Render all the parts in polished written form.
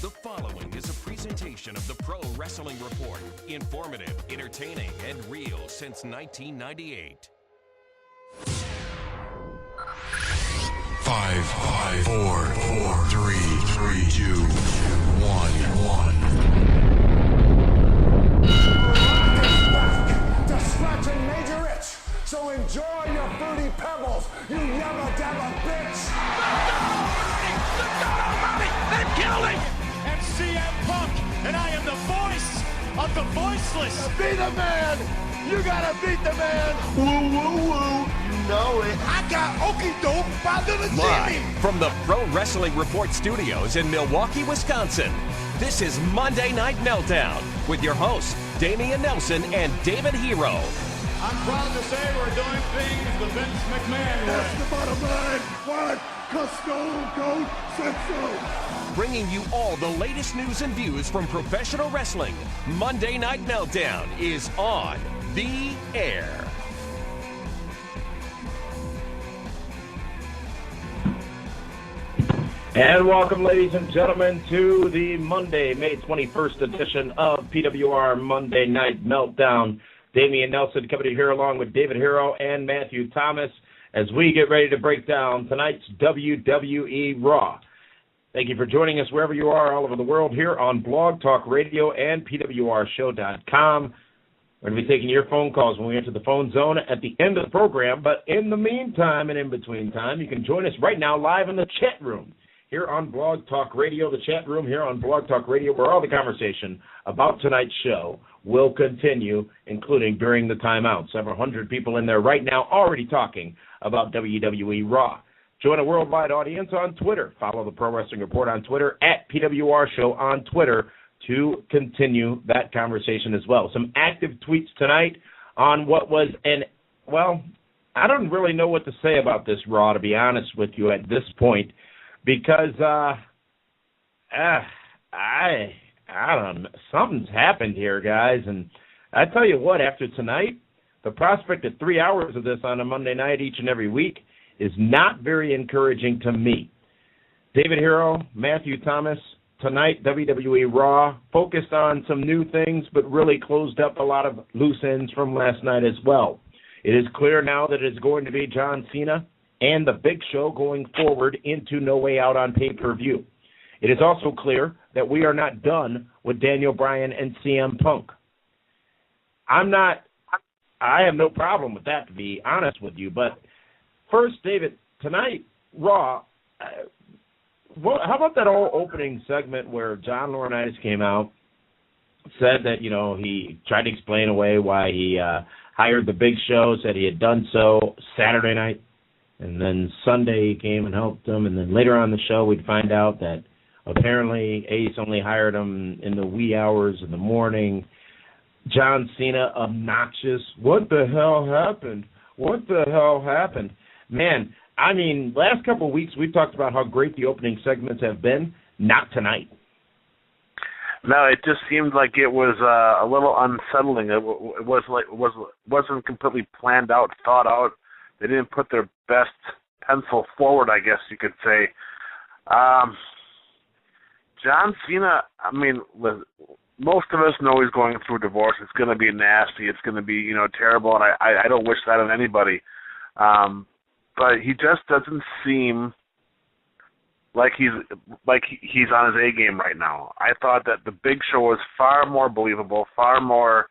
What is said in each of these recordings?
The following is a presentation of the Pro Wrestling Report. Informative, entertaining, and real since 1998. 5, 4, 3, 2, 1. To scratch and major itch. So enjoy your fruity pebbles, you yabba dabba bitch. They've killed him! And CM Punk, and I am the voice of the voiceless. Be the man. You gotta beat the man. Woo, woo, woo. You know it. I got okie doke by the Live from the Pro Wrestling Report studios in Milwaukee, Wisconsin. This is Monday Night Meltdown with your hosts, Damian Nelson and David Hero. I'm proud to say we're doing things the Vince McMahon way. That's the bottom line. What? Cause Stone Cold said so. Bringing you all the latest news and views from professional wrestling. Monday Night Meltdown is on the air. And welcome, ladies and gentlemen, to the Monday, May 21st edition of PWR Monday Night Meltdown. Damian Nelson coming in here along with David Hero and Matthew Thomas as we get ready to break down tonight's WWE Raw. Thank you for joining us wherever you are all over the world here on Blog Talk Radio and PWRshow.com. We're going to be taking your phone calls when we enter the phone zone at the end of the program. But in the meantime and in between time, you can join us right now live in the chat room here on Blog Talk Radio, the chat room here on Blog Talk Radio, where all the conversation about tonight's show will continue, including during the timeout. Several hundred people in there right now already talking about WWE Raw. Join a worldwide audience on Twitter. Follow the Pro Wrestling Report on Twitter, at PWR Show on Twitter, to continue that conversation as well. Some active tweets tonight on what was I don't really know what to say about this Raw, to be honest with you at this point, because I don't know, something's happened here, guys, and I tell you what, after tonight, the prospect of 3 hours of this on a Monday night each and every week is not very encouraging to me. David Hero, Matthew Thomas, tonight WWE Raw focused on some new things, but really closed up a lot of loose ends from last night as well. It is clear now that it's going to be John Cena and the Big Show going forward into No Way Out on pay-per-view. It is also clear that we are not done with Daniel Bryan and CM Punk. I have no problem with that, to be honest with you. But first, David, tonight, Raw, how about that whole opening segment where John Laurinaitis came out, said that, he tried to explain away why he hired the Big Show, said he had done so Saturday night, and then Sunday he came and helped him, and then later on in the show we'd find out that apparently Ace only hired him in the wee hours of the morning. John Cena, obnoxious. What the hell happened? What the hell happened? Man, I mean, last couple of weeks we've talked about how great the opening segments have been. Not tonight. No, it just seemed like it was a little unsettling. It wasn't completely planned out, thought out. They didn't put their best pencil forward, I guess you could say. John Cena, I mean, most of us know he's going through a divorce. It's going to be nasty. It's going to be, terrible, and I don't wish that on anybody. But he just doesn't seem like he's on his A game right now. I thought that the Big Show was far more believable, far more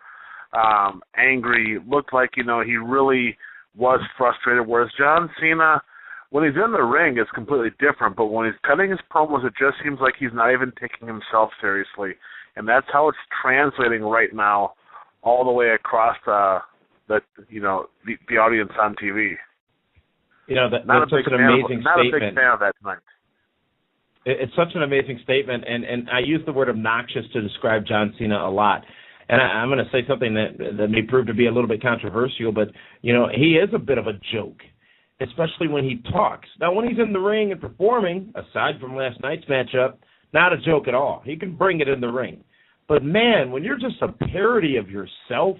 angry. Looked like he really was frustrated. Whereas John Cena, when he's in the ring, it's completely different. But when he's cutting his promos, it just seems like he's not even taking himself seriously, and that's how it's translating right now, all the way across the audience on TV. That's such an amazing statement. Not a big fan of that tonight. It's such an amazing statement, and I use the word obnoxious to describe John Cena a lot. And I'm going to say something that may prove to be a little bit controversial, but, he is a bit of a joke, especially when he talks. Now, when he's in the ring and performing, aside from last night's matchup, not a joke at all. He can bring it in the ring. But, man, when you're just a parody of yourself,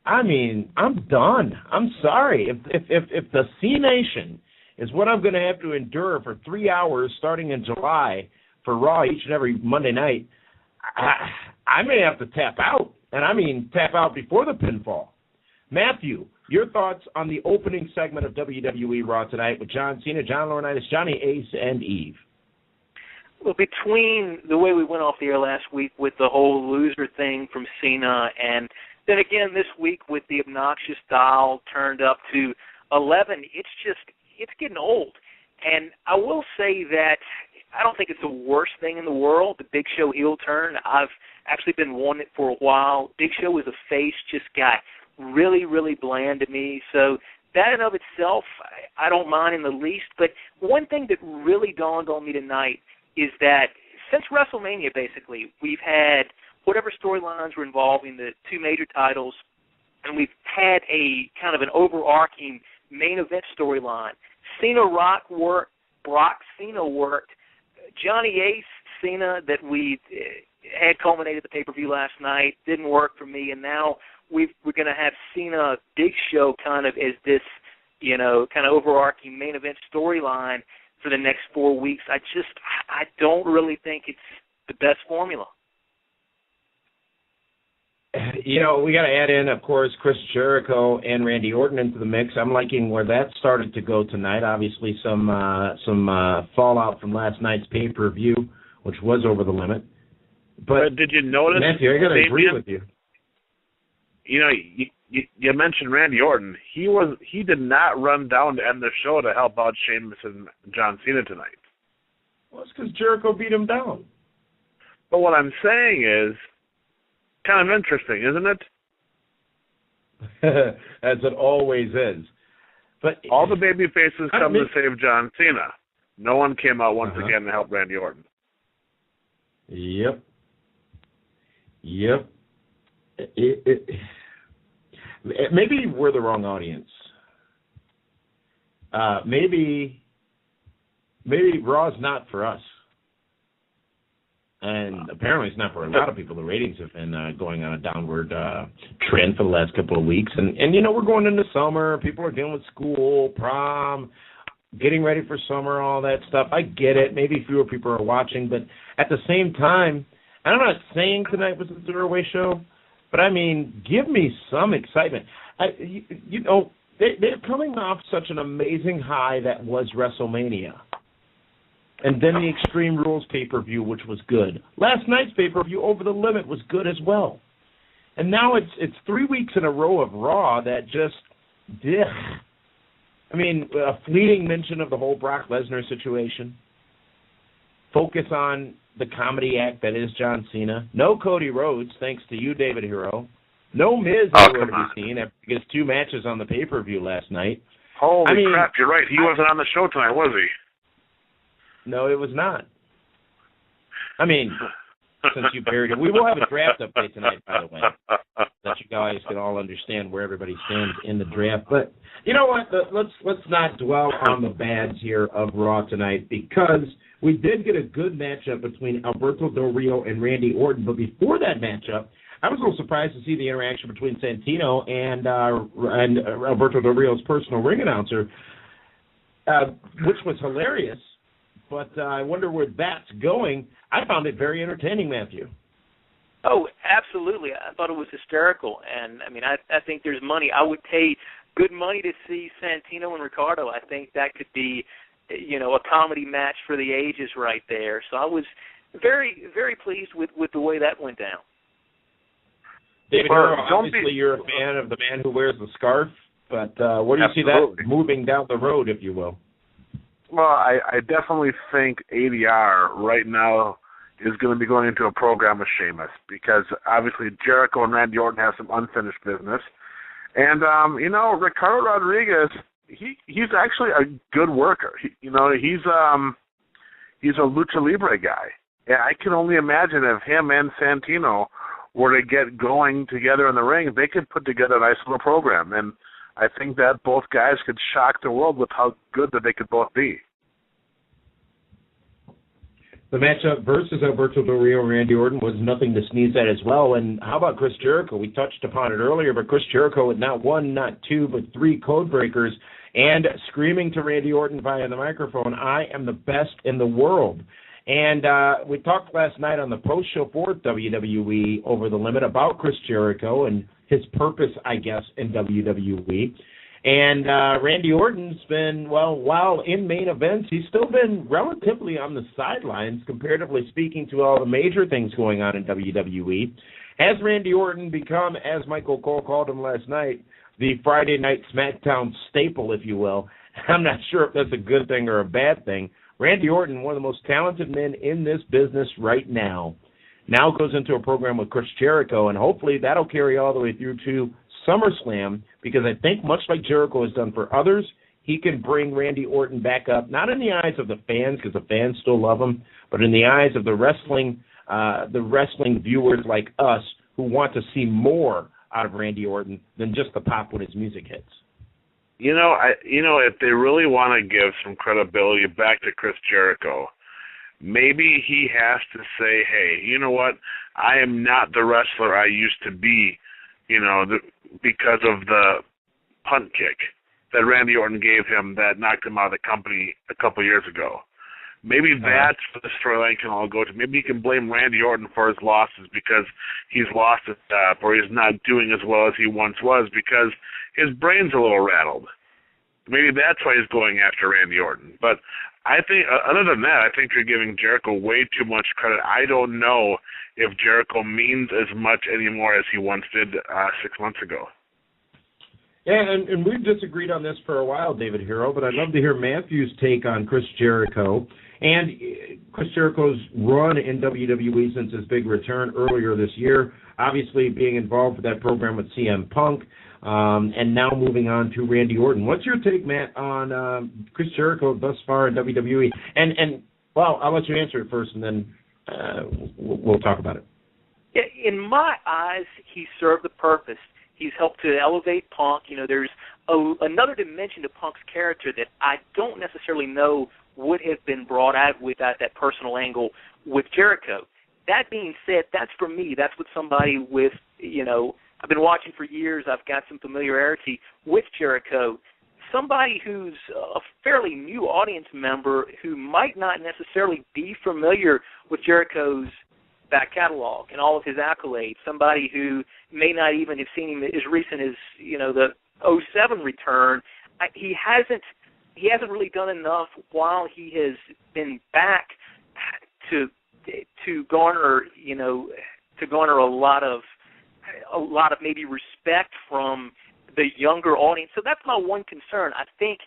I mean, I'm done. I'm sorry. If the C Nation is what I'm going to have to endure for 3 hours starting in July for Raw each and every Monday night, I may have to tap out, and I mean tap out before the pinfall. Matthew, your thoughts on the opening segment of WWE Raw tonight with John Cena, John Laurinaitis, Johnny Ace, and Eve? Well, between the way we went off the air last week with the whole loser thing from Cena, and then again this week with the obnoxious dial turned up to 11, it's getting old. And I will say that I don't think it's the worst thing in the world, the Big Show heel turn. I've actually been wanting it for a while. Big Show as a face just got really, really bland to me. So that in of itself, I don't mind in the least. But one thing that really dawned on me tonight is that since WrestleMania, basically, we've had whatever storylines were involving the two major titles, and we've had a kind of an overarching main event storyline. Cena Rock worked, Brock Cena worked, Johnny Ace Cena that we had culminated the pay-per-view last night didn't work for me, and now we're going to have Cena Big Show kind of as this, kind of overarching main event storyline for the next 4 weeks. I don't really think it's the best formula. We got to add in, of course, Chris Jericho and Randy Orton into the mix. I'm liking where that started to go tonight. Obviously, some fallout from last night's pay-per-view, which was over the limit. But did you notice, Matthew, I got to agree with you. You mentioned Randy Orton. He did not run down to end the show to help out Sheamus and John Cena tonight. Well, it's because Jericho beat him down. But what I'm saying is, kind of interesting, isn't it? As it always is. But all the baby faces come to save John Cena. No one came out once again to help Randy Orton. Yep. Maybe we're the wrong audience. Maybe Raw's not for us. And apparently it's not for a lot of people. The ratings have been going on a downward trend for the last couple of weeks. And we're going into summer. People are dealing with school, prom, getting ready for summer, all that stuff. I get it. Maybe fewer people are watching. But at the same time, I'm not saying tonight was a throwaway show, but, I mean, give me some excitement. They're coming off such an amazing high that was WrestleMania. And then the Extreme Rules pay-per-view, which was good. Last night's pay-per-view, Over the Limit, was good as well. And now it's 3 weeks in a row of Raw that just, I mean, a fleeting mention of the whole Brock Lesnar situation. Focus on the comedy act that is John Cena. No Cody Rhodes, thanks to you, David Hero. No Miz anywhere to be seen after his 2 matches on the pay-per-view last night. Holy crap, you're right. He wasn't on the show tonight, was he? No, it was not. I mean, since you buried it. We will have a draft update tonight, by the way, that you guys can all understand where everybody stands in the draft. But you know what? Let's not dwell on the bads here of Raw tonight, because we did get a good matchup between Alberto Del Rio and Randy Orton. But before that matchup, I was a little surprised to see the interaction between Santino and Alberto Del Rio's personal ring announcer, which was hilarious. But I wonder where that's going. I found it very entertaining, Matthew. Oh, absolutely. I thought it was hysterical. And, I mean, I think there's money. I would pay good money to see Santino and Ricardo. I think that could be, a comedy match for the ages right there. So I was very, very pleased with the way that went down. David, obviously you're a fan of the man who wears the scarf, but where do you see that moving down the road, if you will? Well, I definitely think ADR right now is going to be going into a program with Sheamus, because obviously Jericho and Randy Orton have some unfinished business. And, Ricardo Rodriguez, he's actually a good worker. He's a lucha libre guy. And I can only imagine if him and Santino were to get going together in the ring, they could put together a nice little program. And I think that both guys could shock the world with how good that they could both be. The matchup versus Alberto Del Rio and Randy Orton was nothing to sneeze at as well. And how about Chris Jericho? We touched upon it earlier, but Chris Jericho with not 1, not 2, but 3 code breakers, and screaming to Randy Orton via the microphone, "I am the best in the world." And we talked last night on the post show for WWE Over the Limit about Chris Jericho and his purpose, I guess, in WWE. And Randy Orton's been, well, while in main events, he's still been relatively on the sidelines, comparatively speaking, to all the major things going on in WWE. Has Randy Orton become, as Michael Cole called him last night, the Friday Night SmackDown staple, if you will? I'm not sure if that's a good thing or a bad thing. Randy Orton, one of the most talented men in this business right now goes into a program with Chris Jericho, and hopefully that'll carry all the way through to SummerSlam, because I think much like Jericho has done for others, he can bring Randy Orton back up, not in the eyes of the fans, because the fans still love him, but in the eyes of the wrestling viewers like us who want to see more out of Randy Orton than just the pop when his music hits. If they really want to give some credibility back to Chris Jericho, maybe he has to say, hey, you know what? I am not the wrestler I used to be, because of the punt kick that Randy Orton gave him that knocked him out of the company a couple years ago. Maybe that's what the storyline can all go to. Maybe you can blame Randy Orton for his losses because he's lost his step or he's not doing as well as he once was because his brain's a little rattled. Maybe that's why he's going after Randy Orton. But I think, other than that, I think you're giving Jericho way too much credit. I don't know if Jericho means as much anymore as he once did 6 months ago. Yeah, and we've disagreed on this for a while, David Hero, but I'd love to hear Matthew's take on Chris Jericho and Chris Jericho's run in WWE since his big return earlier this year, obviously being involved with that program with CM Punk, and now moving on to Randy Orton. What's your take, Matt, on Chris Jericho thus far in WWE? And well, I'll let you answer it first, and then we'll talk about it. Yeah, in my eyes, he served the purpose. He's helped to elevate Punk. There's another dimension to Punk's character that I don't necessarily know would have been brought out without that personal angle with Jericho. That being said, that's for me. That's what somebody with, I've been watching for years. I've got some familiarity with Jericho. Somebody who's a fairly new audience member who might not necessarily be familiar with Jericho's back catalog and all of his accolades, somebody who may not even have seen him as recent as, the 2007 return. He hasn't really done enough while he has been back to garner a lot of maybe respect from the younger audience. So that's my one concern. I think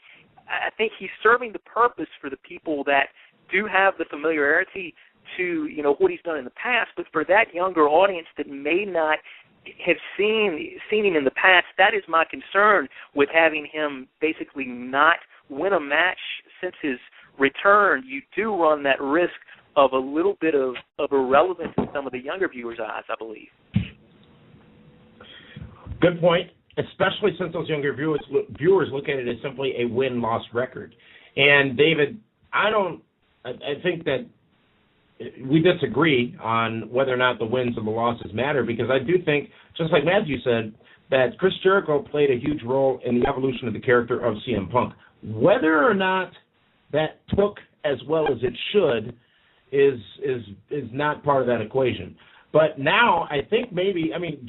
he's serving the purpose for the people that do have the familiarity to what he's done in the past, but for that younger audience that may not have seen him in the past, that is my concern with having him basically not win a match since his return. You do run that risk of a little bit of irrelevance in some of the younger viewers' eyes, I believe. Good point, especially since those younger viewers look at it as simply a win-loss record. And David, I think that we disagree on whether or not the wins and the losses matter, because I do think, just like Matthew said, that Chris Jericho played a huge role in the evolution of the character of CM Punk. Whether or not that took as well as it should is not part of that equation. But now I think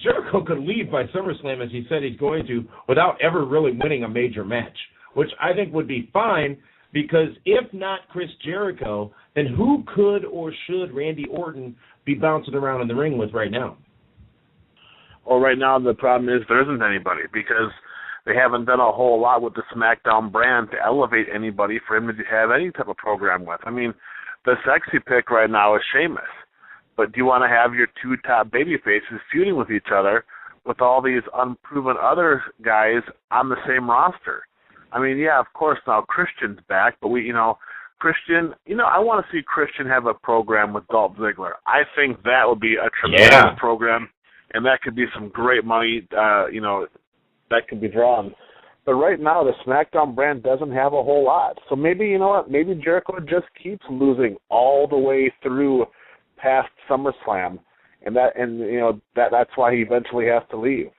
Jericho could leave by SummerSlam, as he said he's going to, without ever really winning a major match, which I think would be fine, because if not Chris Jericho, then who could or should Randy Orton be bouncing around in the ring with right now? Well, right now the problem is there isn't anybody, because they haven't done a whole lot with the SmackDown brand to elevate anybody for him to have any type of program with. The sexy pick right now is Sheamus. But do you want to have your two top babyfaces feuding with each other with all these unproven other guys on the same roster? Yeah, of course, now Christian's back, but Christian, I want to see Christian have a program with Dolph Ziggler. I think that would be a tremendous program, and that could be some great money, that could be drawn. But right now, the SmackDown brand doesn't have a whole lot. So maybe, maybe Jericho just keeps losing all the way through past SummerSlam, and that's why he eventually has to leave.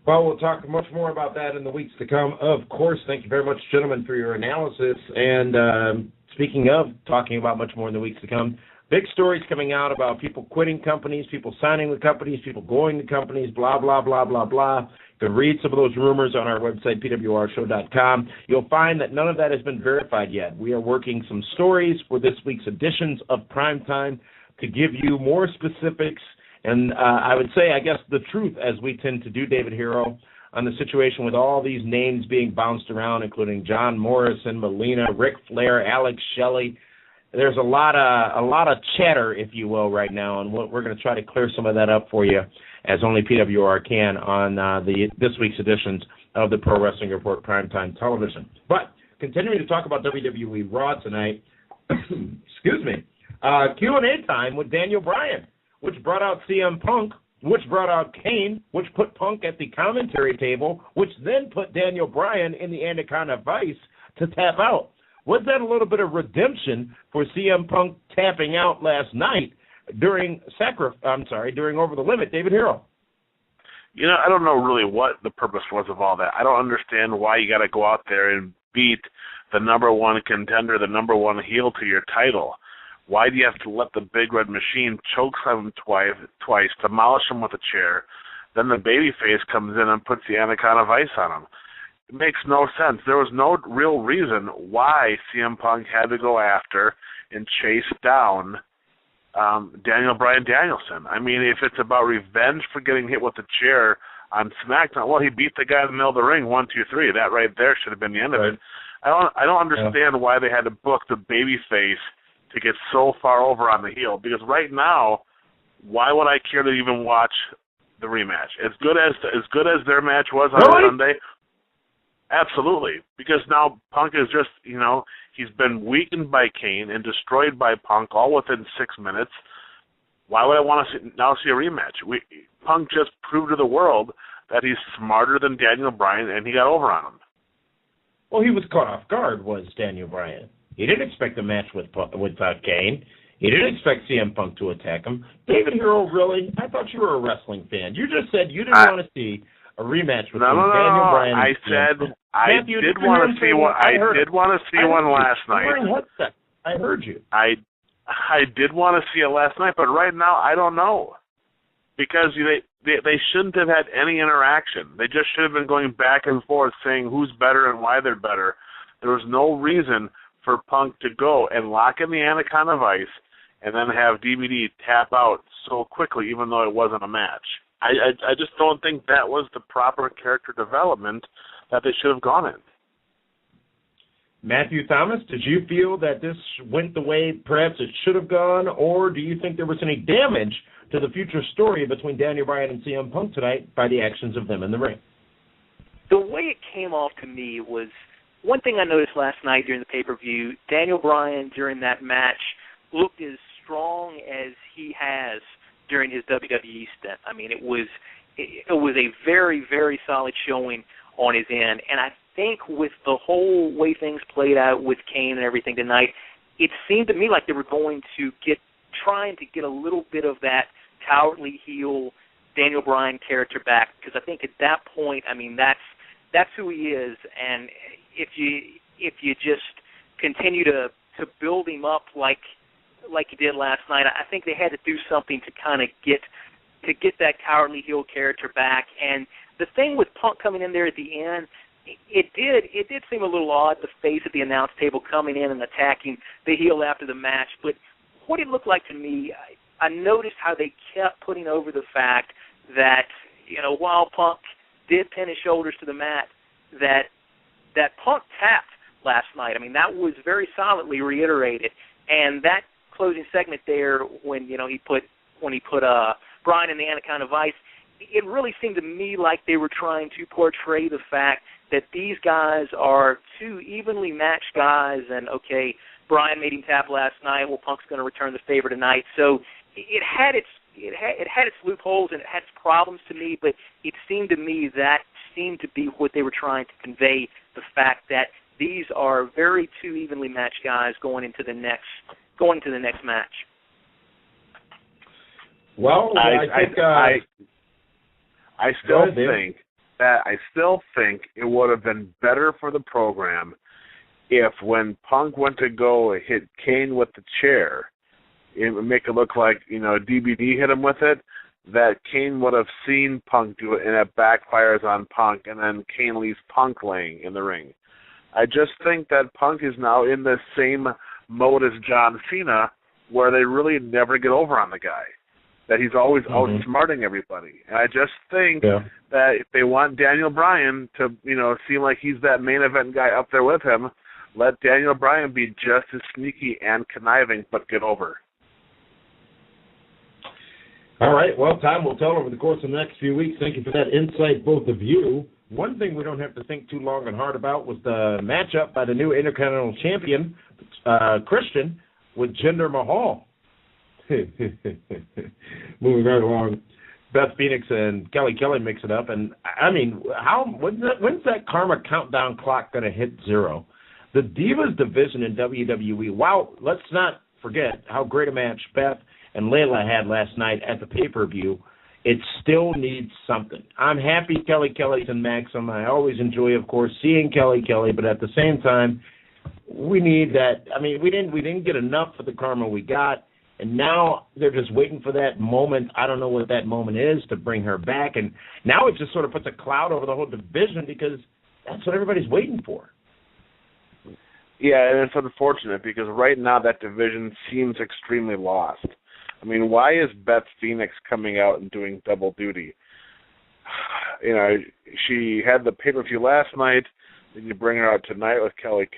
Well, we'll talk much more about that in the weeks to come. Of course, thank you very much, gentlemen, for your analysis. And speaking of talking about much more in the weeks to come, big stories coming out about people quitting companies, people signing with companies, people going to companies, blah, blah, blah, blah, blah. You can read some of those rumors on our website, pwrshow.com. You'll find that none of that has been verified yet. We are working some stories for this week's editions of Primetime to give you more specifics and I would say, I guess, the truth, as we tend to do, David Hero, on the situation with all these names being bounced around, including John Morrison, Melina, Ric Flair, Alex Shelley. There's a lot of chatter, if you will, right now, and we're going to try to clear some of that up for you, as only PWR can, on this week's editions of the Pro Wrestling Report Primetime Television. But continuing to talk about WWE Raw tonight, excuse me, Q&A time with Daniel Bryan, which brought out CM Punk, which brought out Kane, which put Punk at the commentary table, which then put Daniel Bryan in the Anaconda Vice to tap out. Was that a little bit of redemption for CM Punk tapping out last night during Over the Limit, David Hero? You know, I don't know really what the purpose was of all that. I don't understand why you got to go out there and beat the number one contender, the number one heel to your title. Why do you have to let the Big Red Machine choke him twice, demolish him with a chair, then the babyface comes in and puts the Anaconda Vice on him? It makes no sense. There was no real reason why CM Punk had to go after and chase down Daniel Bryan Danielson. I mean, if it's about revenge for getting hit with a chair on SmackDown, well, he beat the guy in the middle of the ring, 1, 2, 3. That right there should have been the end of it. I don't understand why they had to book the babyface to get so far over on the heel, because right now, why would I care to even watch the rematch? As good as their match was on Sunday, absolutely, because now Punk is just, he's been weakened by Kane and destroyed by Punk all within 6 minutes. Why would I want to see a rematch? Punk just proved to the world that he's smarter than Daniel Bryan, and he got over on him. Well, he was caught off guard, was Daniel Bryan. He didn't expect a match with Kane. He didn't expect CM Punk to attack him. David Hero, really? I thought you were a wrestling fan. You just said you didn't want to see a rematch between Daniel Bryan and CM Punk. I did want to see one. I did want to see one last night. I heard you. I did want to see it last night, but right now I don't know, because they shouldn't have had any interaction. They just should have been going back and forth saying who's better and why they're better. There was no reason for Punk to go and lock in the Anaconda Vice and then have DVD tap out so quickly, even though it wasn't a match. I just don't think that was the proper character development that they should have gone in. Matthew Thomas, did you feel that this went the way perhaps it should have gone, or do you think there was any damage to the future story between Daniel Bryan and CM Punk tonight by the actions of them in the ring? The way it came off to me was, one thing I noticed last night during the pay-per-view, Daniel Bryan during that match looked as strong as he has during his WWE stint. I mean, it was a very, very solid showing on his end. And I think with the whole way things played out with Kane and everything tonight, it seemed to me like they were trying to get a little bit of that cowardly heel Daniel Bryan character back, because I think at that point, I mean, that's who he is. And if you just continue to build him up like you did last night, I think they had to do something to kind of get that cowardly heel character back. And the thing with Punk coming in there at the end, it did seem a little odd, the face at the announce table coming in and attacking the heel after the match. But what it looked like to me, I noticed how they kept putting over the fact that, while Punk did pin his shoulders to the mat, that Punk tapped last night. I mean, that was very solidly reiterated. And that closing segment there, when he put Bryan in the Anaconda Vice, it really seemed to me like they were trying to portray the fact that these guys are two evenly matched guys, and okay, Bryan made him tap last night. Well, Punk's going to return the favor tonight. So it had its loopholes and it had its problems to me, but it seemed to me that seemed to be what they were trying to convey, the fact that these are very two evenly matched guys going into the next match. Well, I still think that I still think it would have been better for the program if when Punk went to go hit Kane with the chair, it would make it look like, DBD hit him with it, that Kane would have seen Punk do it and it backfires on Punk, and then Kane leaves Punk laying in the ring. I just think that Punk is now in the same mode as John Cena, where they really never get over on the guy, that he's always outsmarting everybody. And I just think that if they want Daniel Bryan to, seem like he's that main event guy up there with him, let Daniel Bryan be just as sneaky and conniving, but get over. All right, well, time will tell over the course of the next few weeks. Thank you for that insight, both of you. One thing we don't have to think too long and hard about was the matchup by the new Intercontinental Champion, Christian, with Jinder Mahal. Moving right along, Beth Phoenix and Kelly mix it up. And, I mean, when's that karma countdown clock going to hit 0? The Divas division in WWE, wow, let's not forget how great a match Beth and Layla had last night at the pay-per-view. It still needs something. I'm happy Kelly's in Maxim. I always enjoy, of course, seeing Kelly, but at the same time, we need that. I mean, we didn't get enough for the karma we got, and now they're just waiting for that moment. I don't know what that moment is to bring her back, and now it just sort of puts a cloud over the whole division because that's what everybody's waiting for. Yeah, and it's unfortunate because right now that division seems extremely lost. I mean, why is Beth Phoenix coming out and doing double duty? She had the pay-per-view last night, then you bring her out tonight with Kelly.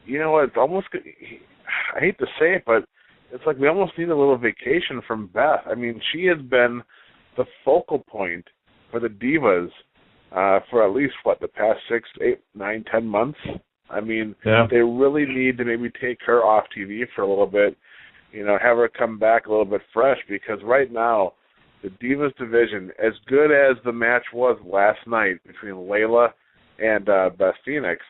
It's almost, I hate to say it, but it's like we almost need a little vacation from Beth. I mean, she has been the focal point for the Divas for at least, the past 6, 8, 9, 10 months? I mean, They really need to maybe take her off TV for a little bit, have her come back a little bit fresh, because right now, the Divas division, as good as the match was last night between Layla and Beth Phoenix,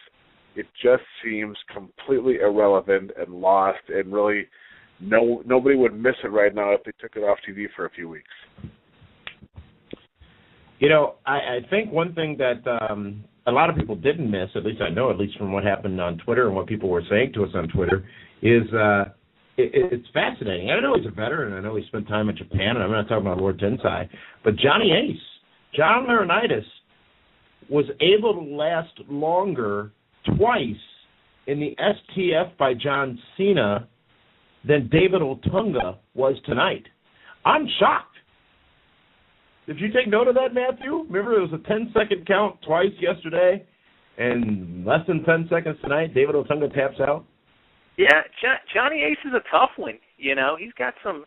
it just seems completely irrelevant and lost, and really nobody would miss it right now if they took it off TV for a few weeks. I think one thing that a lot of people didn't miss, at least I know, at least from what happened on Twitter and what people were saying to us on Twitter, is it's fascinating. I know he's a veteran, and I know he spent time in Japan, and I'm not talking about Lord Tensai, but John Laurinaitis, was able to last longer twice in the STF by John Cena than David Otunga was tonight. I'm shocked. Did you take note of that, Matthew? Remember, there was a 10-second count twice yesterday, and less than 10 seconds tonight, David Otunga taps out? Yeah, Johnny Ace is a tough one. He's got some.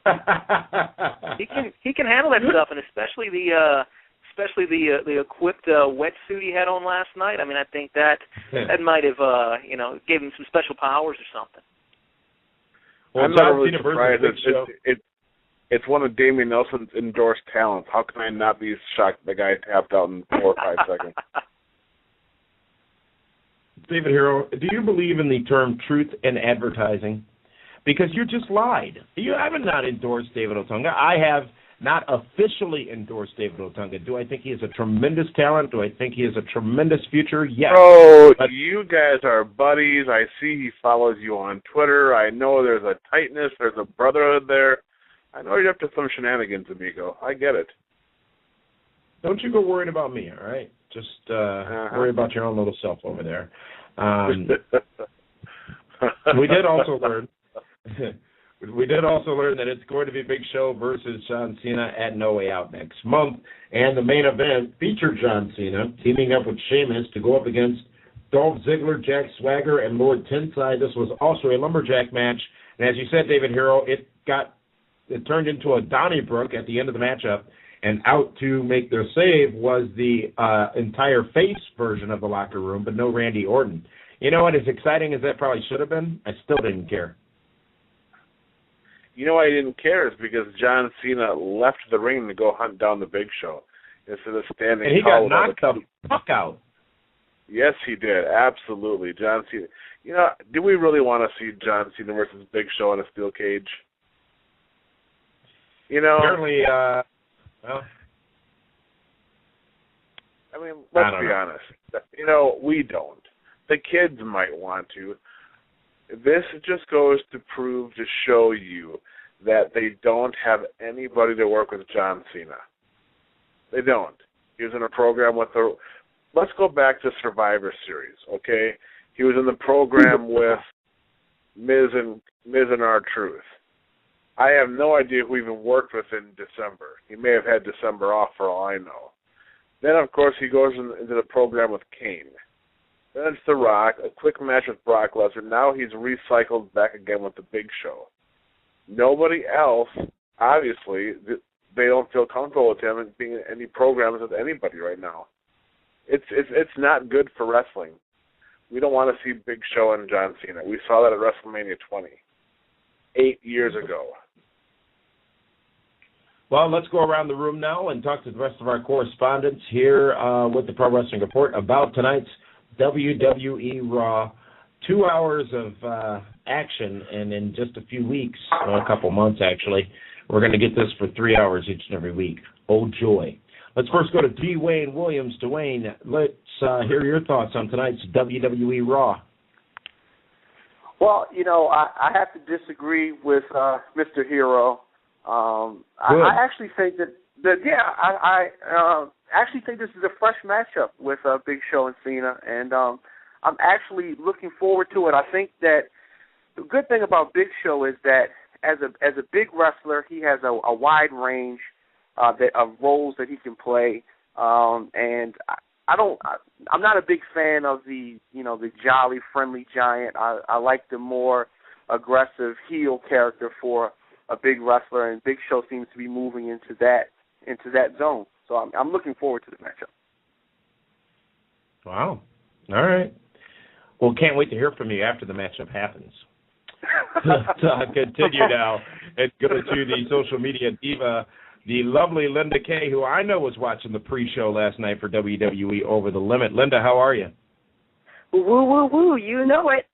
he can handle that stuff, and especially the equipped wetsuit he had on last night. I mean, I think that might have gave him some special powers or something. Well, I'm not really surprised. It's one of Damian Nelson's endorsed talents. How can I not be shocked the guy tapped out in 4 or 5 seconds? David Hero, do you believe in the term truth in advertising? Because you just lied. You haven't not endorsed David Otunga. I have not officially endorsed David Otunga. Do I think he is a tremendous talent? Do I think he has a tremendous future? Yes. Oh, you guys are buddies. I see he follows you on Twitter. I know there's a tightness. There's a brotherhood there. I know you're up to some shenanigans, amigo. I get it. Don't you go worrying about me, all right? Just worry about your own little self over there. We did also learn that it's going to be Big Show versus John Cena at No Way Out next month, and the main event featured John Cena teaming up with Sheamus to go up against Dolph Ziggler, Jack Swagger, and Lord Tensai. This was also a lumberjack match, and as you said, David Hero, it turned into a Donnybrook at the end of the matchup, and out to make their save was the entire face version of the locker room, but no Randy Orton. You know what? As exciting as that probably should have been, I still didn't care. You know why I didn't care is because John Cena left the ring to go hunt down the Big Show instead of standing. And he got knocked the fuck out. Yes, he did. Absolutely. John Cena. Do we really want to see John Cena versus Big Show in a steel cage? Apparently, I mean, let's be honest. You know, we don't. The kids might want to. This just goes to show you that they don't have anybody to work with John Cena. They don't. He was in a program with let's go back to Survivor Series, okay? He was in the program with Miz and R-Truth. I have no idea who even worked with in December. He may have had December off for all I know. Then, of course, he goes into the program with Kane. Then it's The Rock, a quick match with Brock Lesnar. Now he's recycled back again with the Big Show. Nobody else, obviously, they don't feel comfortable with him being in any programs with anybody right now. It's not good for wrestling. We don't want to see Big Show and John Cena. We saw that at WrestleMania 20, 8 years ago. Well, let's go around the room now and talk to the rest of our correspondents here with the Pro Wrestling Report about tonight's WWE Raw. 2 hours of action, and in just a few weeks, a couple months actually, we're going to get this for 3 hours each and every week. Oh, joy. Let's first go to Dwayne Williams. Dwayne, let's hear your thoughts on tonight's WWE Raw. Well, you know, I have to disagree with Mr. Hero. I actually think I actually think this is a fresh matchup with Big Show and Cena, and I'm actually looking forward to it. I think that the good thing about Big Show is that as a big wrestler, he has a wide range of roles that he can play, and I'm not a big fan of the jolly, friendly giant. I like the more aggressive heel character for a big wrestler, and Big Show seems to be moving into that zone. So I'm looking forward to the matchup. Wow. All right. Well, can't wait to hear from you after the matchup happens. Continue now and go to the social media diva, the lovely Linda Kay, who I know was watching the pre-show last night for WWE Over the Limit. Linda, how are you? Woo, woo, woo. You know it.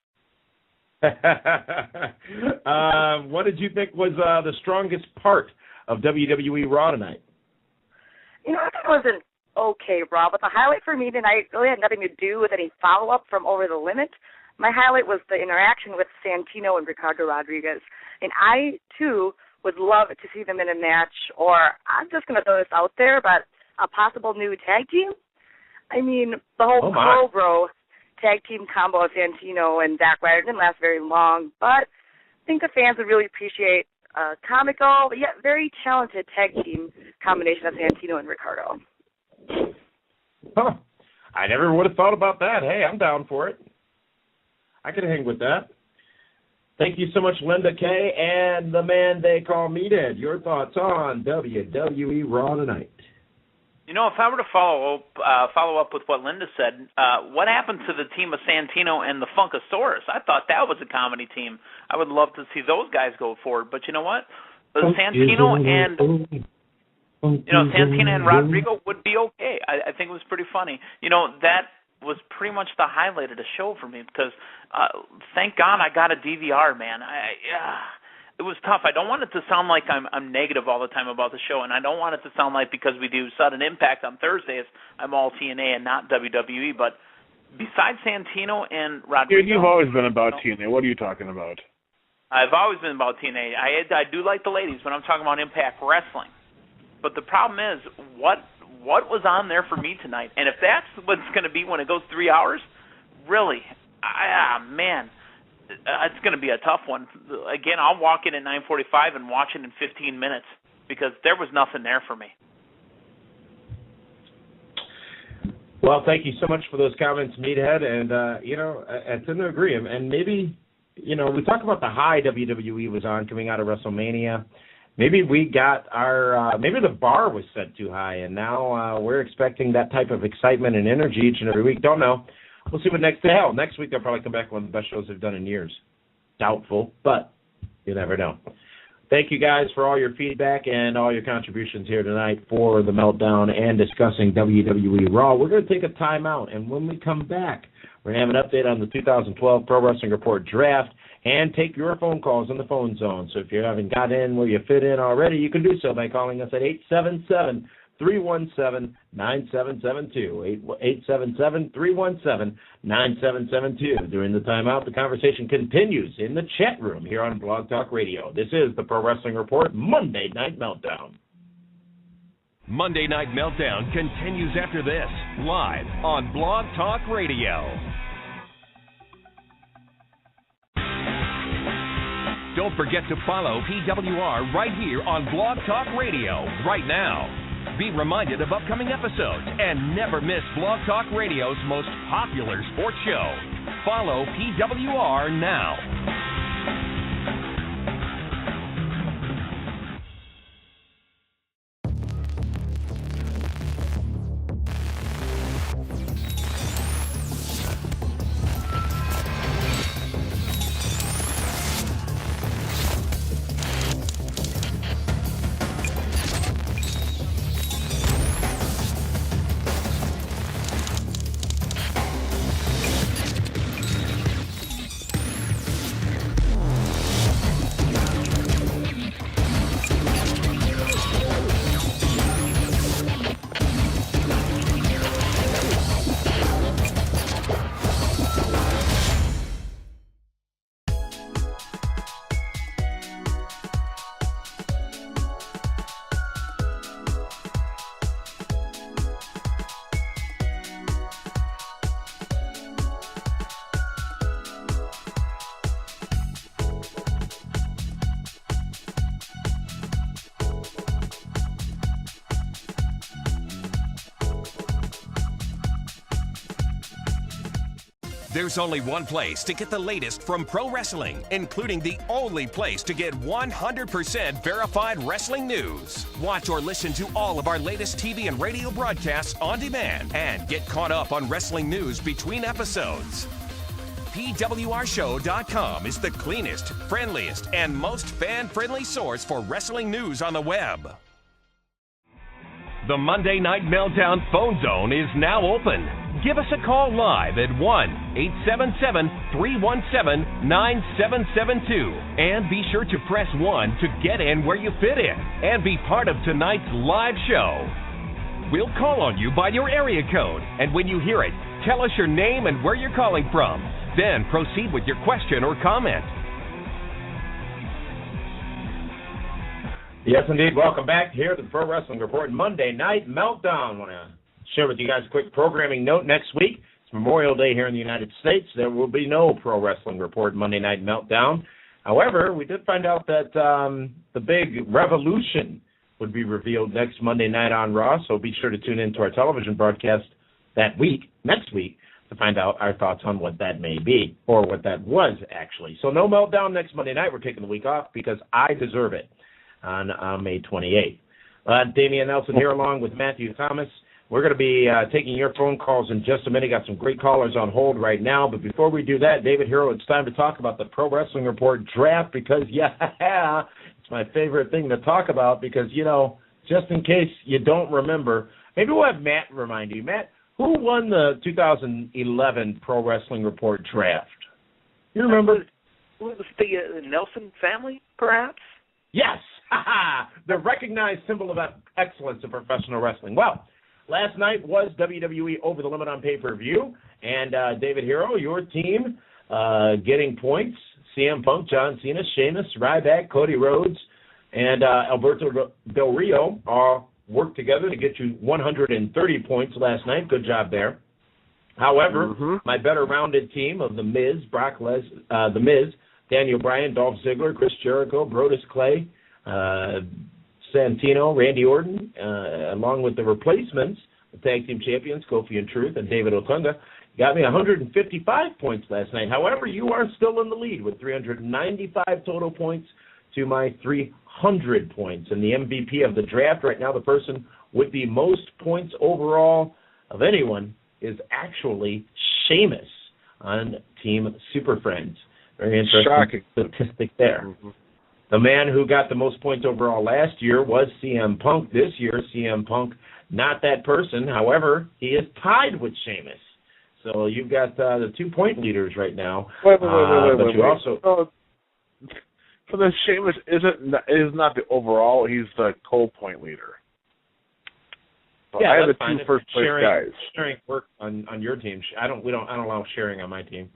What did you think was the strongest part of WWE Raw tonight? You know, I thought it was an okay Raw, but the highlight for me tonight really had nothing to do with any follow-up from Over the Limit. My highlight was the interaction with Santino and Ricardo Rodriguez. And I, too, would love to see them in a match, or I'm just going to throw this out there, but a possible new tag team. I mean, the whole Cobra tag team combo of Santino and Zack Ryder didn't last very long, but I think the fans would really appreciate a comical, but yet very talented tag team combination of Santino and Ricardo. Huh. I never would have thought about that. Hey, I'm down for it. I could hang with that. Thank you so much, Linda Kay, and the man they call Meathead. Your thoughts on WWE Raw tonight? You know, if I were to follow up with what Linda said, what happened to the team of Santino and the Funkasaurus? I thought that was a comedy team. I would love to see those guys go forward. But you know what? Santino and Rodrigo would be okay. I think it was pretty funny. You know, that was pretty much the highlight of the show for me because thank God I got a DVR, man. It was tough. I don't want it to sound like I'm negative all the time about the show, and I don't want it to sound like because we do Sudden Impact on Thursdays, I'm all TNA and not WWE. But besides Santino and Rodrigo, dude, you've always been about TNA. What are you talking about? I've always been about TNA. I do like the ladies when I'm talking about Impact Wrestling. But the problem is, what was on there for me tonight? And if that's what's going to be when it goes 3 hours, really, man, it's going to be a tough one. Again, I'll walk in at 9:45 and watch it in 15 minutes because there was nothing there for me. Well, thank you so much for those comments, Meathead. And, I tend to agree. And maybe, we talk about the high WWE was on coming out of WrestleMania. Maybe we got maybe the bar was set too high, and now we're expecting that type of excitement and energy each and every week. Don't know. We'll see what next week they'll probably come back one of the best shows they've done in years. Doubtful, but you never know. Thank you guys for all your feedback and all your contributions here tonight for the Meltdown and discussing WWE Raw. We're going to take a timeout, and when we come back, we're going to have an update on the 2012 Pro Wrestling Report Draft and take your phone calls on the phone zone. So if you haven't got in where you fit in already, you can do so by calling us at 877-317-9772. 877-317-9772. During the timeout, the conversation continues in the chat room here on Blog Talk Radio. This is the Pro Wrestling Report Monday Night Meltdown. Monday Night Meltdown continues after this, live on Blog Talk Radio. Don't forget to follow PWR right here on Blog Talk Radio right now. Be reminded of upcoming episodes and never miss Blog Talk Radio's most popular sports show. Follow PWR now. There's only one place to get the latest from pro wrestling, including the only place to get 100% verified wrestling news. Watch or listen to all of our latest TV and radio broadcasts on demand and get caught up on wrestling news between episodes. PWRshow.com is the cleanest, friendliest, and most fan-friendly source for wrestling news on the web. The Monday Night Meltdown phone zone is now open. Give us a call live at 1-877-317-9772. And be sure to press 1 to get in where you fit in and be part of tonight's live show. We'll call on you by your area code, and when you hear it, tell us your name and where you're calling from. Then proceed with your question or comment. Yes, indeed. Welcome back here to the Pro Wrestling Report Monday Night Meltdown. I want to share with you guys a quick programming note. Next week, it's Memorial Day here in the United States. There will be no Pro Wrestling Report Monday Night Meltdown. However, we did find out that the big revolution would be revealed next Monday night on Raw, so be sure to tune in to our television broadcast next week, to find out our thoughts on what that may be, or what that was, actually. So no Meltdown next Monday night. We're taking the week off because I deserve it on May 28th. Damian Nelson here along with Matthew Thomas. We're going to be taking your phone calls in just a minute. Got some great callers on hold right now. But before we do that, David Hero, it's time to talk about the Pro Wrestling Report draft because, it's my favorite thing to talk about because, just in case you don't remember, maybe we'll have Matt remind you. Matt, who won the 2011 Pro Wrestling Report draft? You remember? Was the Nelson family, perhaps? Yes. The recognized symbol of excellence in professional wrestling. Well, last night was WWE Over the Limit on pay-per-view, and David Hero, your team, getting points. CM Punk, John Cena, Sheamus, Ryback, Cody Rhodes, and Alberto Del Rio all worked together to get you 130 points last night. Good job there. However, my better rounded team of The Miz, The Miz, Daniel Bryan, Dolph Ziggler, Chris Jericho, Brodus Clay, Santino, Randy Orton, along with the replacements, the tag team champions, Kofi and Truth, and David Otunga, got me 155 points last night. However, you are still in the lead with 395 total points to my 300 points. And the MVP of the draft right now, the person with the most points overall of anyone, is actually Sheamus on Team Super Friends. Very interesting statistic there. The man who got the most points overall last year was CM Punk. This year, CM Punk, not that person. However, he is tied with Sheamus. So you've got the 2-point leaders right now. Wait. Also, so the Sheamus is not the overall. He's the co-point leader. Yeah, I have the fine. two first place guys. Sharing work on your team. I don't allow sharing on my team.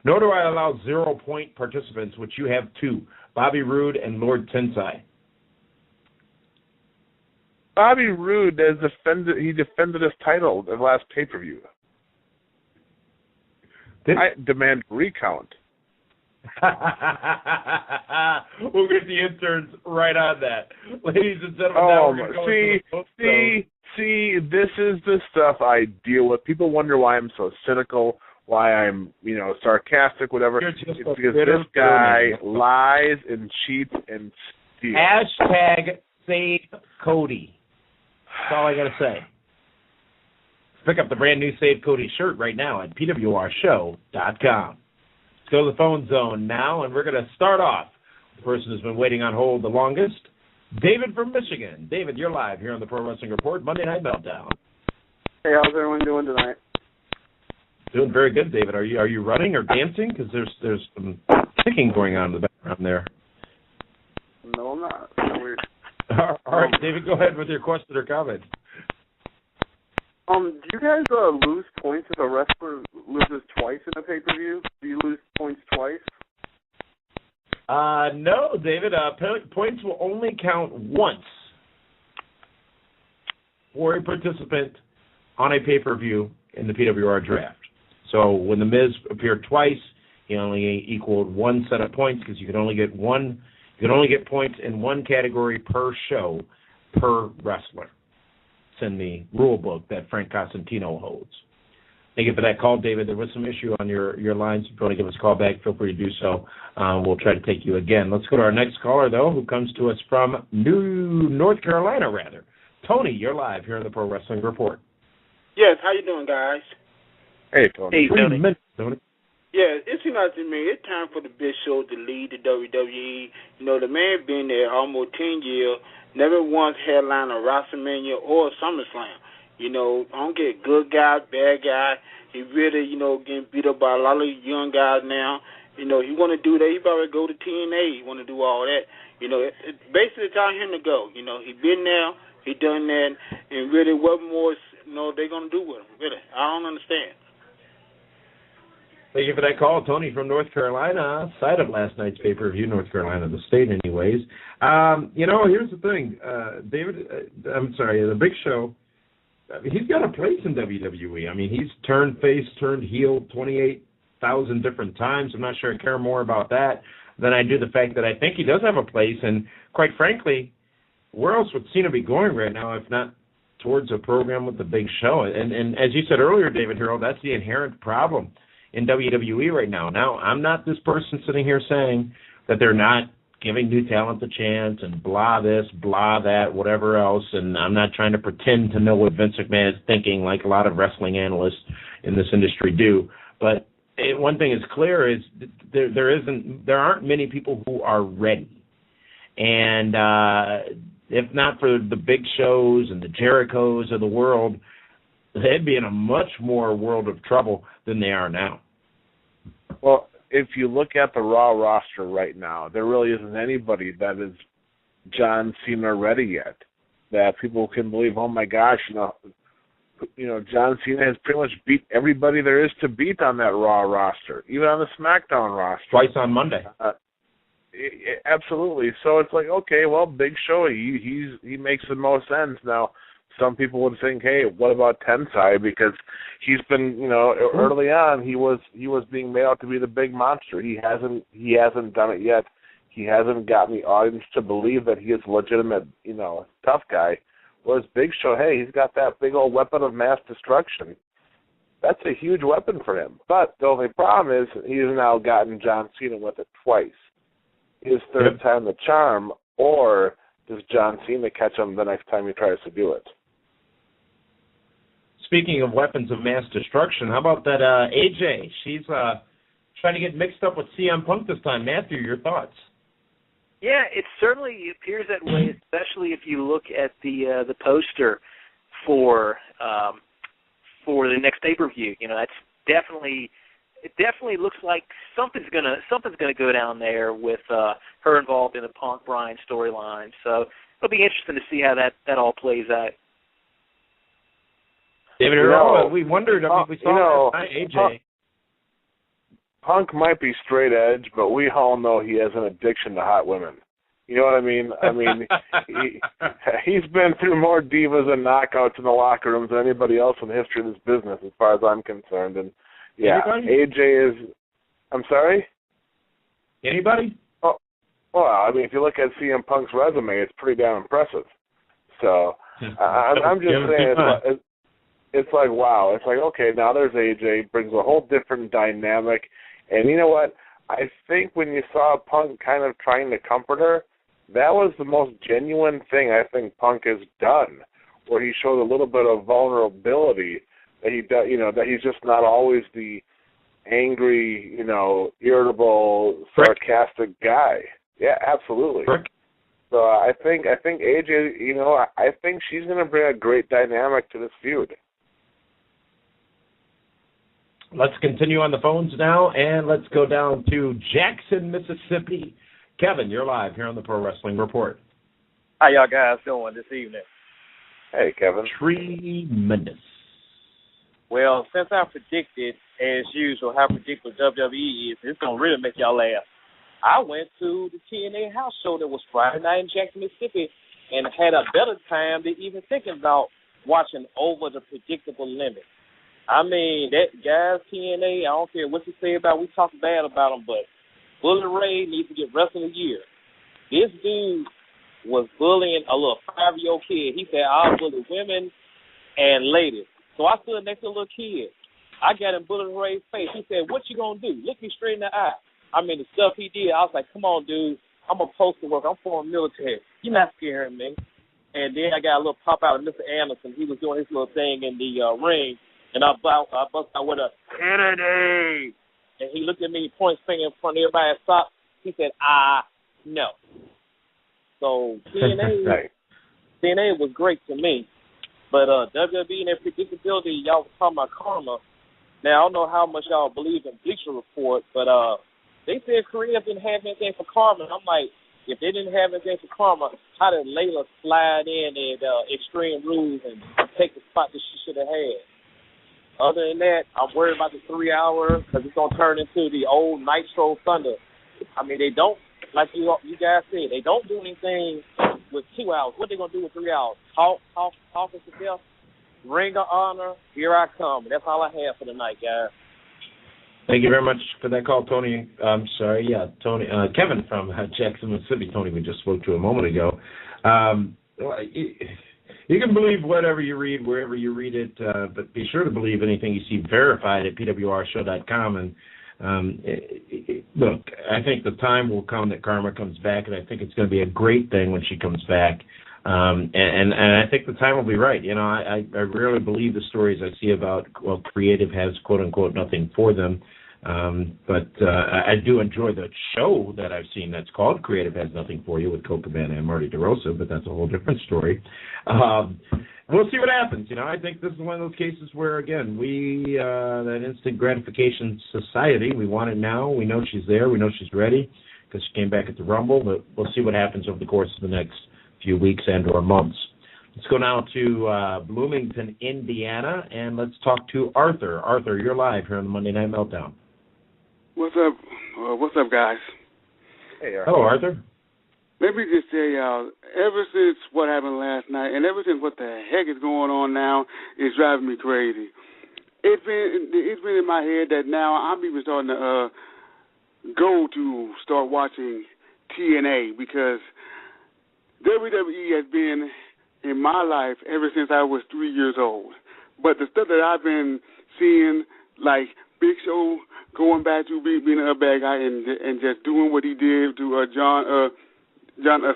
Nor do I allow 0-point participants, which you have two, Bobby Roode and Lord Tensai. Bobby Roode defended his title in the last pay-per-view. I demand recount. We'll get the interns right on that. Ladies and gentlemen, see, this is the stuff I deal with. People wonder why I'm so cynical, why I'm, sarcastic, whatever. It's because this guy lies and cheats and steals. Hashtag save Cody. That's all I got to say. Pick up the brand new Save Cody shirt right now at pwrshow.com. Let's go to the phone zone now, and we're going to start off. The person who's been waiting on hold the longest, David from Michigan. David, you're live here on the Pro Wrestling Report, Monday Night Meltdown. Hey, how's everyone doing tonight? Doing very good, David. Are you running or dancing? Because there's some ticking going on in the background there. No, I'm not. That's weird. All right, David, go ahead with your question or comment. Do you guys lose points if a wrestler loses twice in a pay-per-view? Do you lose points twice? No, David. Points will only count once for a participant on a pay-per-view in the PWR draft. So when The Miz appeared twice, he only equaled one set of points because you can only get one. You can only get points in one category per show per wrestler. It's in the rule book that Frank Cosentino holds. Thank you for that call, David. There was some issue on your lines. If you want to give us a call back, feel free to do so. We'll try to take you again. Let's go to our next caller, though, who comes to us from North Carolina, rather. Tony, you're live here on the Pro Wrestling Report. Yes, how you doing, guys? Hey, Tony. Hey, Tony. Yeah, it seems like to me it's time for the Big Show to lead the WWE. The man been there almost 10 years, never once headlined a WrestleMania or a SummerSlam. I don't get good guy, bad guy. He really, getting beat up by a lot of young guys now. He want to do that. He probably go to TNA. He want to do all that. Basically it's time him to go. He been there, he done that, and really what more, they going to do with him. Really, I don't understand. Thank you for that call, Tony from North Carolina, side of last night's pay-per-view, North Carolina, the state anyways. Here's the thing, David, the Big Show, he's got a place in WWE. I mean, he's turned face, turned heel 28,000 different times. I'm not sure I care more about that than I do the fact that I think he does have a place, and quite frankly, where else would Cena be going right now if not towards a program with the Big Show? And as you said earlier, David Hero, that's the inherent problem in WWE right now. Now, I'm not this person sitting here saying that they're not giving new talent a chance and blah this, blah that, whatever else, and I'm not trying to pretend to know what Vince McMahon is thinking like a lot of wrestling analysts in this industry do. But one thing is clear is there aren't many people who are ready. And if not for the Big Shows and the Jerichos of the world, they'd be in a much more world of trouble than they are now. Well, if you look at the Raw roster right now, there really isn't anybody that is John Cena ready yet. That people can believe, oh my gosh, John Cena has pretty much beat everybody there is to beat on that Raw roster, even on the SmackDown roster. Twice on Monday. Absolutely. So it's like, okay, well, Big Show, he makes the most sense now. Some people would think, hey, what about Tensai? Because he's been, early on he was being made out to be the big monster. He hasn't done it yet. He hasn't gotten the audience to believe that he is a legitimate, tough guy. Whereas Big Show, hey, he's got that big old weapon of mass destruction. That's a huge weapon for him. But the only problem is he's now gotten John Cena with it twice. His third time the charm, or does John Cena catch him the next time he tries to do it? Speaking of weapons of mass destruction, how about that AJ? She's trying to get mixed up with CM Punk this time. Matthew, your thoughts? Yeah, it certainly appears that way, especially if you look at the poster for the next pay-per-view. That's definitely looks like something's gonna go down there with her involved in the Punk Bryan storyline. So it'll be interesting to see how that all plays out. David, we wondered. We saw AJ. Punk might be straight edge, but we all know he has an addiction to hot women. You know what I mean? He's been through more divas and knockouts in the locker rooms than anybody else in the history of this business, as far as I'm concerned. And yeah, anybody? AJ is. I'm sorry. Anybody? Oh, well, I mean, if you look at CM Punk's resume, it's pretty damn impressive. So I'm just saying, it's like wow. It's like okay, now there's AJ, brings a whole different dynamic, and you know what? I think when you saw Punk kind of trying to comfort her, that was the most genuine thing I think Punk has done, where he showed a little bit of vulnerability that he does, that he's just not always the angry, irritable, sarcastic guy. Yeah, absolutely. Frick. So I think AJ, I think she's going to bring a great dynamic to this feud. Let's continue on the phones now, and let's go down to Jackson, Mississippi. Kevin, you're live here on the Pro Wrestling Report. How y'all guys doing this evening? Hey, Kevin. Tremendous. Well, since I predicted, as usual, how predictable WWE is, it's going to really make y'all laugh. I went to the TNA house show that was Friday night in Jackson, Mississippi, and had a better time than even thinking about watching Over the Predictable Limit. I mean, that guys, TNA, I don't care what you say about, we talk bad about them, but Bully Ray needs to get Wrestler of the Year. This dude was bullying a little 5-year-old kid. He said, I'll bully women and ladies. So I stood next to a little kid. I got in Bully Ray's face. He said, what you going to do? Look me straight in the eye. I mean, the stuff he did, I was like, come on, dude. I'm a postal worker. I'm former military. You're not scaring me. And then I got a little pop out of Mr. Anderson. He was doing his little thing in the ring. And I bust out with a Kennedy. And he looked at me, point finger in front of everybody and stopped. He said, no. So TNA was great to me. But WWE and their predictability, y'all was talking about karma. Now, I don't know how much y'all believe in Bleacher Report, but they said Korea didn't have anything for karma. And I'm like, if they didn't have anything for karma, how did Layla slide in at Extreme Rules and take the spot that she should have had? Other than that, I'm worried about the 3 hour because it's going to turn into the old Nitro Thunder. I mean, they don't, like you guys said, they don't do anything with 2 hours. What they going to do with 3 hours? Talking to death? Ring of Honor, here I come. And that's all I have for tonight, guys. Thank you very much for that call, Tony. I'm sorry, Kevin from Jackson, Mississippi. Tony, we just spoke to a moment ago. You can believe whatever you read, wherever you read it, but be sure to believe anything you see verified at pwrshow.com. And look, I think the time will come that karma comes back, and I think it's going to be a great thing when she comes back. And I think the time will be right. I rarely believe the stories I see about, creative has, quote-unquote, nothing for them. But I do enjoy the show that I've seen that's called Creative Has Nothing For You with Colt Cabana and Marty DeRosa, but that's a whole different story. We'll see what happens. I think this is one of those cases where, again, that instant gratification society, we want it now. We know she's there. We know she's ready because she came back at the Rumble, but we'll see what happens over the course of the next few weeks and or months. Let's go now to Bloomington, Indiana, and let's talk to Arthur. Arthur, you're live here on the Monday Night Meltdown. What's up? What's up, guys? Hey, Arthur. Hello, Arthur. Let me just tell y'all, ever since what happened last night, and ever since what the heck is going on now, is driving me crazy. It's been in my head that now I'm even starting to go to start watching TNA because WWE has been in my life ever since I was 3 years old. But the stuff that I've been seeing, like Big Show going back to being a bad guy and just doing what he did to John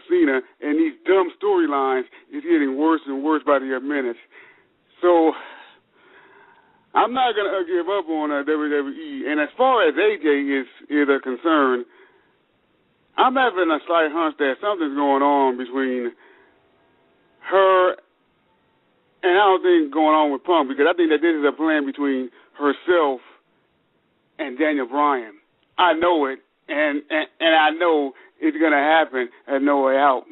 Cena, and these dumb storylines is getting worse and worse by the minute. So I'm not going to give up on WWE. And as far as AJ is concerned, I'm having a slight hunch that something's going on between her, and I don't think going on with Punk, because I think that this is a plan between herself and Daniel Bryan. I know it, and I know it's going to happen at No Way Out.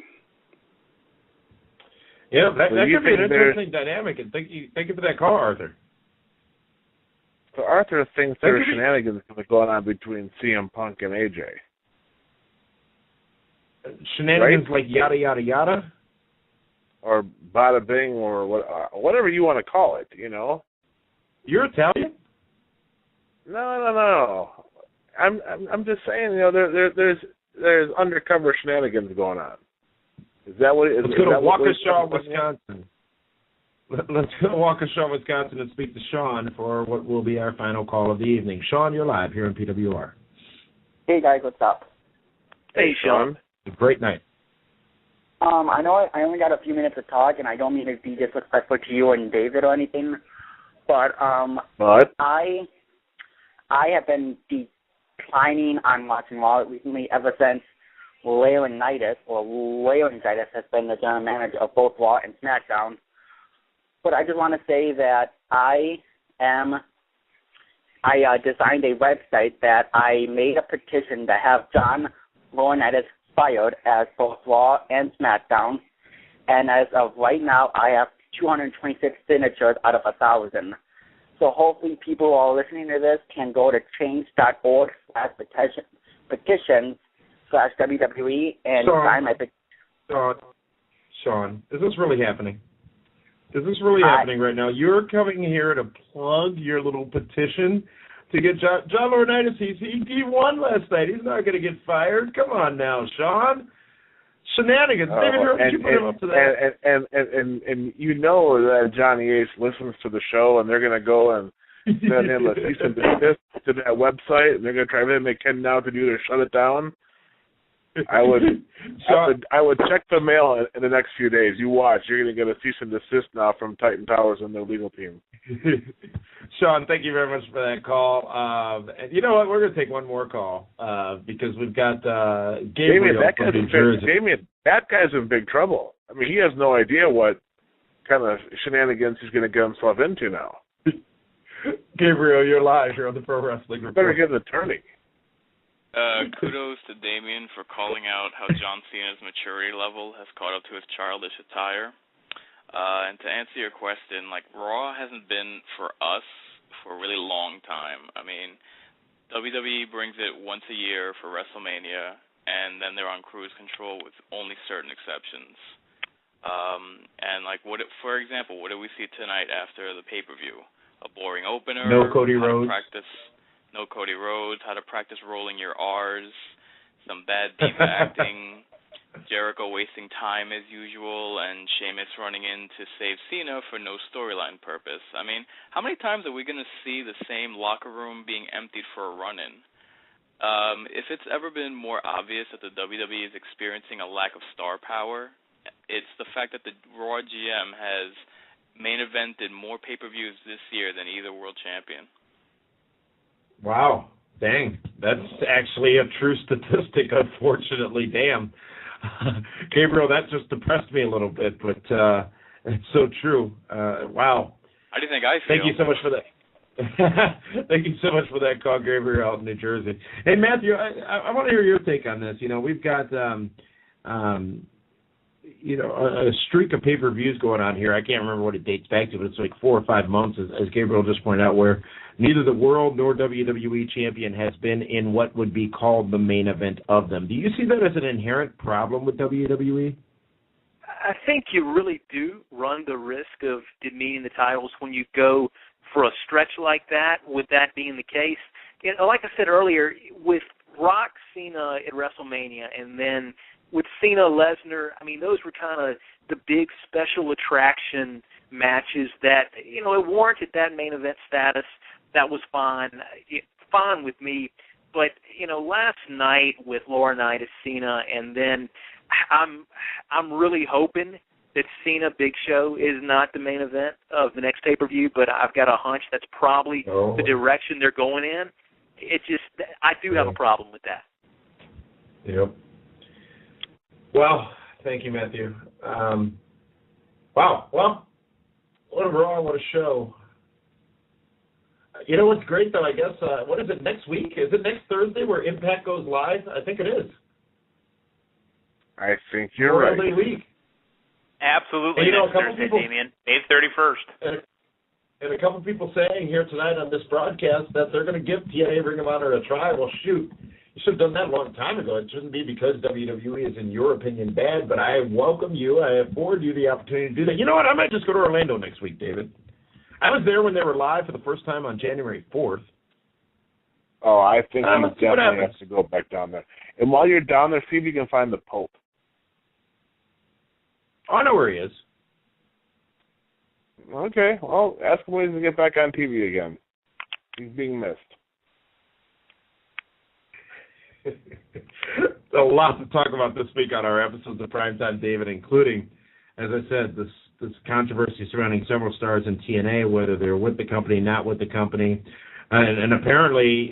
Yeah, that could be an interesting dynamic, and thank you for that call, Arthur. So Arthur thinks there's shenanigans going on between CM Punk and AJ. Shenanigans like yada, yada, yada? Or bada bing, or whatever you want to call it, you know? You're Italian? No. I'm just saying, you know, there's undercover shenanigans going on. Is that what? Let's go to Waukesha, Wisconsin. Let's go to Waukesha, Wisconsin, and speak to Sean for what will be our final call of the evening. Sean, you're live here on PWR. Hey guys, what's up? Hey Sean. A great night. I know I only got a few minutes to talk, and I don't mean to be disrespectful to you and David or anything, but I have been declining on watching Raw recently ever since Laurinaitis has been the general manager of both Raw and SmackDown. But I just want to say that I designed a website that I made a petition to have John Laurinaitis fired as both Raw and SmackDown. And as of right now, I have 226 signatures out of 1,000. So hopefully people who are listening to this can go to change.org/petitions/WWE and sign my petition. Sean, is this really happening? Is this really happening right now? You're coming here to plug your little petition to get John Laurinaitis. He won last night. He's not going to get fired. Come on now, Sean. Shenanigans. David, you put him up to that. And you know that Johnny Ace listens to the show, and they're going to go and send him a cease and desist to that website, and they're going to try to make him now to do to shut it down. I would check the mail in the next few days. You watch. You're going to get a cease and desist now from Titan Towers and their legal team. Sean, thank you very much for that call. And you know what? We're going to take one more call because we've got Gabriel from New Jersey. That guy's in big trouble. I mean, he has no idea what kind of shenanigans he's going to get himself into now. Gabriel, you're live here on the Pro Wrestling Report. Better get an attorney. Kudos to Damien for calling out how John Cena's maturity level has caught up to his childish attire. And to answer your question, like, Raw hasn't been for us for a really long time. I mean, WWE brings it once a year for WrestleMania, and then they're on cruise control with only certain exceptions. And like, for example, what did we see tonight after the pay-per-view? A boring opener. No Cody Rhodes. No Cody Rhodes, how to practice rolling your R's, some bad diva acting, Jericho wasting time as usual, and Sheamus running in to save Cena for no storyline purpose. I mean, how many times are we going to see the same locker room being emptied for a run-in? If it's ever been more obvious that the WWE is experiencing a lack of star power, it's the fact that the Raw GM has main evented more pay-per-views this year than either world champion. Wow. Dang. That's actually a true statistic, unfortunately. Damn. Gabriel, that just depressed me a little bit, but it's so true. Wow. How do you think I feel? Thank you so much for that. Thank you so much for that call, Gabriel, out in New Jersey. Hey, Matthew, I want to hear your take on this. You know, we've got a streak of pay-per-views going on here. I can't remember what it dates back to, but it's like 4 or 5 months, as Gabriel just pointed out, where neither the World nor WWE champion has been in what would be called the main event of them. Do you see that as an inherent problem with WWE? I think you really do run the risk of demeaning the titles when you go for a stretch like that, with that being the case. You know, like I said earlier, with Rock, Cena at WrestleMania, and then with Cena, Lesnar, I mean, those were kind of the big special attraction matches that, you know, it warranted that main event status. That was fine with me. But, you know, last night with Laurinaitis, Cena, and then I'm really hoping that Cena Big Show is not the main event of the next pay-per-view, but I've got a hunch that's probably the direction they're going in. I do have a problem with that. Yep. Well, thank you, Matthew. Wow. Well, what a Raw, what a show. You know what's great, though, I guess, what is it, next week? Is it next Thursday where Impact goes live? I think it is. I think you're right. Week. Absolutely. And, next Thursday, Damien. May 31st. And a couple people saying here tonight on this broadcast that they're going to give TNA Ring of Honor a try. Well, shoot, you should have done that a long time ago. It shouldn't be because WWE is, in your opinion, bad, but I welcome you. I afford you the opportunity to do that. You know what? I might just go to Orlando next week, David. I was there when they were live for the first time on January 4th. Oh, I think you definitely have to go back down there. And while you're down there, see if you can find the Pope. Oh, I know where he is. Okay, well, ask him when he's going to get back on TV again. He's being missed. A lot to talk about this week on our episodes of Primetime David, including, as I said, this controversy surrounding several stars in TNA, whether they're with the company, not with the company. And apparently,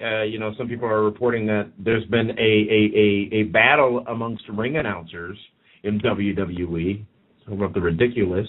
some people are reporting that there's been a battle amongst ring announcers in WWE, about the ridiculous.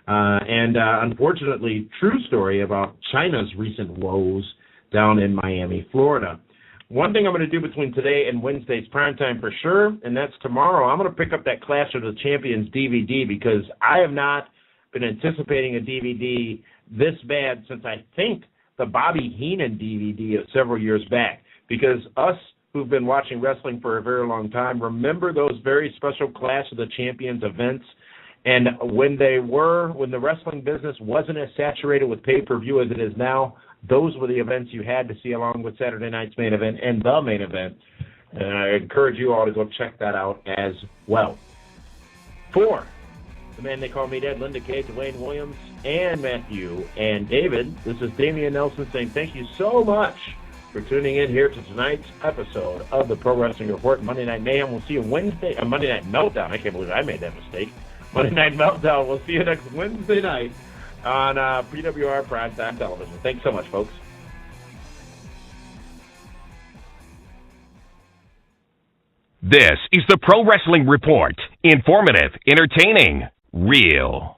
And unfortunately, true story about China's recent woes down in Miami, Florida. One thing I'm going to do between today and Wednesday's primetime for sure, and that's tomorrow, I'm going to pick up that Clash of the Champions DVD because I have not been anticipating a DVD this bad since I think the Bobby Heenan DVD of several years back. Because us who've been watching wrestling for a very long time remember those very special Clash of the Champions events. And when the wrestling business wasn't as saturated with pay-per-view as it is now, those were the events you had to see along with Saturday night's main event and the main event. And I encourage you all to go check that out as well. For the man they call me Dad, Linda K, Dwayne Williams, and Matthew, and David, this is Damian Nelson saying thank you so much for tuning in here to tonight's episode of the Pro Wrestling Report, Monday Night Mayhem. We'll see you Wednesday, Monday Night Meltdown. I can't believe I made that mistake. Monday Night Meltdown. We'll see you next Wednesday night on PWR Primetime Television. Thanks so much, folks. This is the Pro Wrestling Report. Informative, entertaining, real.